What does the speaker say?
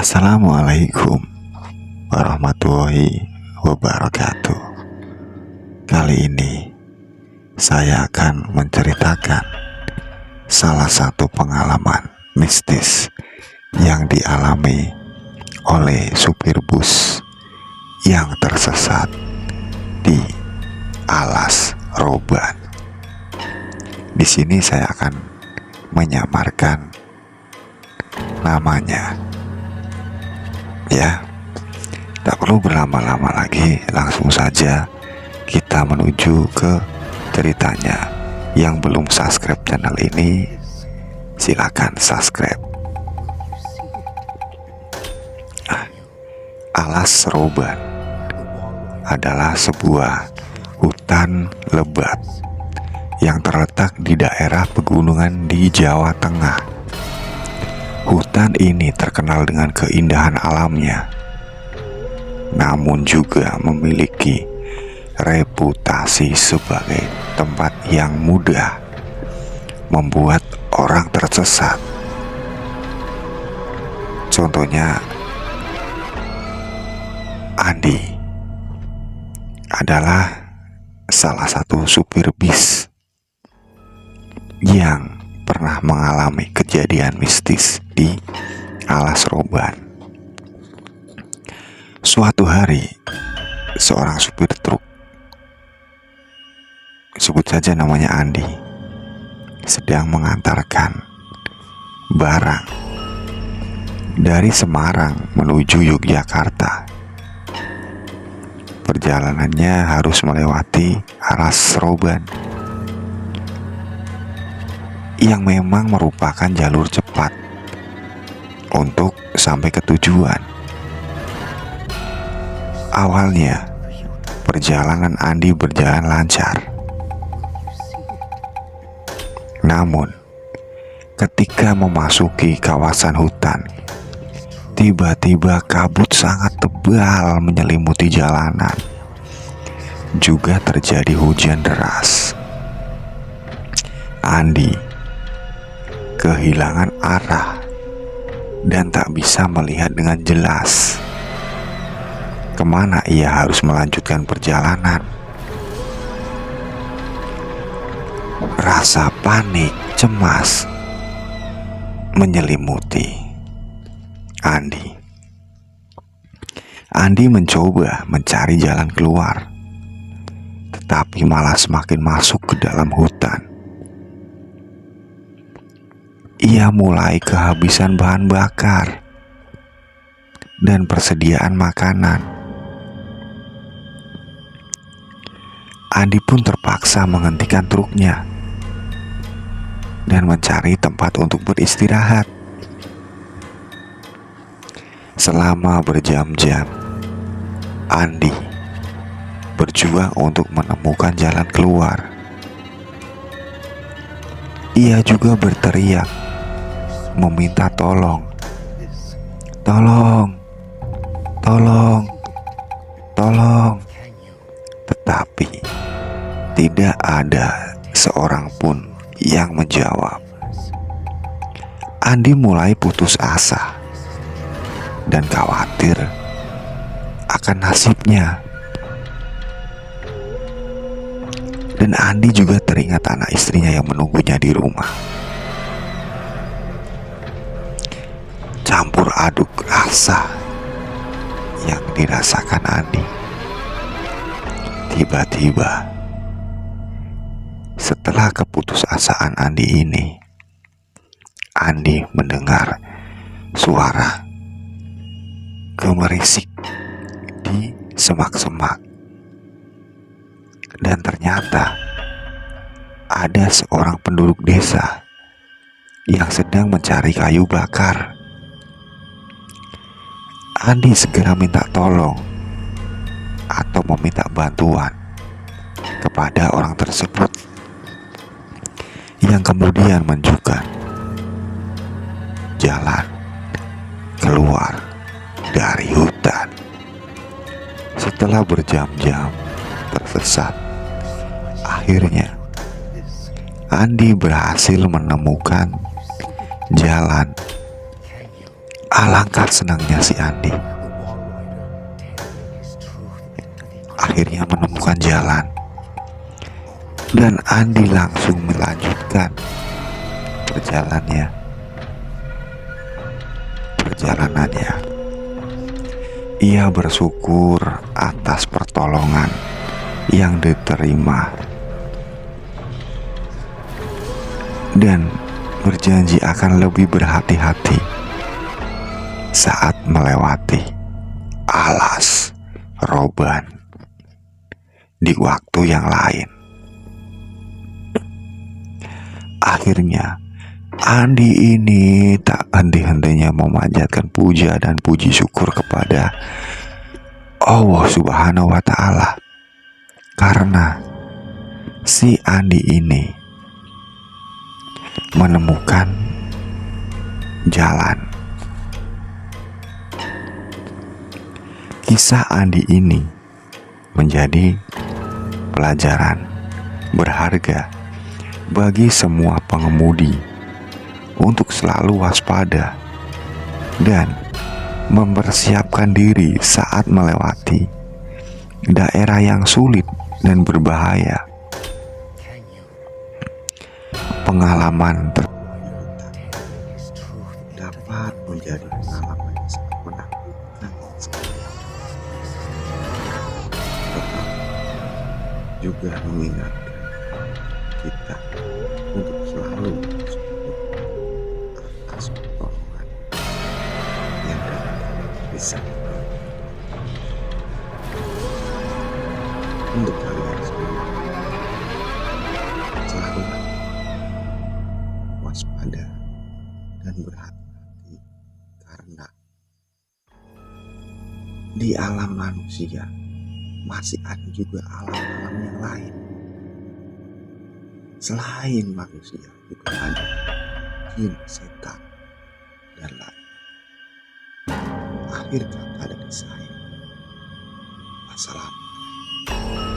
Assalamualaikum warahmatullahi wabarakatuh. Kali ini saya akan menceritakan salah satu pengalaman mistis yang dialami oleh supir bus yang tersesat di Alas Roban. Di sini saya akan menyamarkan namanya. Ya, tak perlu berlama-lama lagi, langsung saja kita menuju ke ceritanya. Yang belum subscribe channel ini, silakan subscribe. Alas Roban adalah sebuah hutan lebat yang terletak di daerah pegunungan di Jawa Tengah. Hutan ini terkenal dengan keindahan alamnya, namun juga memiliki reputasi sebagai tempat yang mudah membuat orang tersesat. Contohnya, Andi adalah salah satu supir bis yang pernah mengalami kejadian mistis di Alas Roban. Suatu hari, seorang supir truk, sebut saja namanya Andi, sedang mengantarkan barang dari Semarang menuju Yogyakarta. Perjalanannya harus melewati Alas Roban yang memang merupakan jalur cepat untuk sampai ke tujuan. Awalnya, perjalanan Andi berjalan lancar. Namun, ketika memasuki kawasan hutan, tiba-tiba kabut sangat tebal menyelimuti jalanan. Juga terjadi hujan deras. Andi kehilangan arah dan tak bisa melihat dengan jelas kemana ia harus melanjutkan perjalanan. Rasa panik, cemas menyelimuti Andi. Andi mencoba mencari jalan keluar, tetapi malah semakin masuk ke dalam hutan. Ia mulai kehabisan bahan bakar dan persediaan makanan. Andi pun terpaksa menghentikan truknya dan mencari tempat untuk beristirahat. Selama berjam-jam, Andi berjuang untuk menemukan jalan keluar. Ia juga berteriak, meminta tolong, tolong, tolong, tolong. Tetapi tidak ada seorang pun yang menjawab. Andi mulai putus asa dan khawatir akan nasibnya. Dan Andi juga teringat anak istrinya yang menunggunya di rumah. Campur aduk rasa yang dirasakan Andi. Tiba-tiba, setelah keputusasaan Andi ini, Andi mendengar suara gemerisik di semak-semak. Dan ternyata ada seorang penduduk desa yang sedang mencari kayu bakar. Andi segera minta tolong atau meminta bantuan kepada orang tersebut, yang kemudian menunjukkan jalan keluar dari hutan. Setelah berjam-jam tersesat, akhirnya Andi berhasil menemukan jalan Alangkah senangnya si Andi akhirnya menemukan jalan, dan Andi langsung melanjutkan perjalanannya. Ia bersyukur atas pertolongan yang diterima dan berjanji akan lebih berhati-hati saat melewati alas roban di waktu yang lain. Akhirnya Andi ini tak henti-hentinya memanjatkan puja dan puji syukur kepada Allah Subhanahu wa Ta'ala, karena si Andi ini menemukan jalan. Kisah Andi ini menjadi pelajaran berharga bagi semua pengemudi untuk selalu waspada dan mempersiapkan diri saat melewati daerah yang sulit dan berbahaya. Pengalaman dapat menjadi pengalaman yang sangat menakutkan sekali. Tetap juga mengingatkan kita untuk selalu bersyukur atas pertolongan yang bisa untuk kalian semua. Selalu waspada dan berhati-hati, karena di alam manusia masih ada juga alam-alam yang lain. Selain manusia juga ada jin, setan, dan lain. Akhir kata dari saya, wassalamualaikum.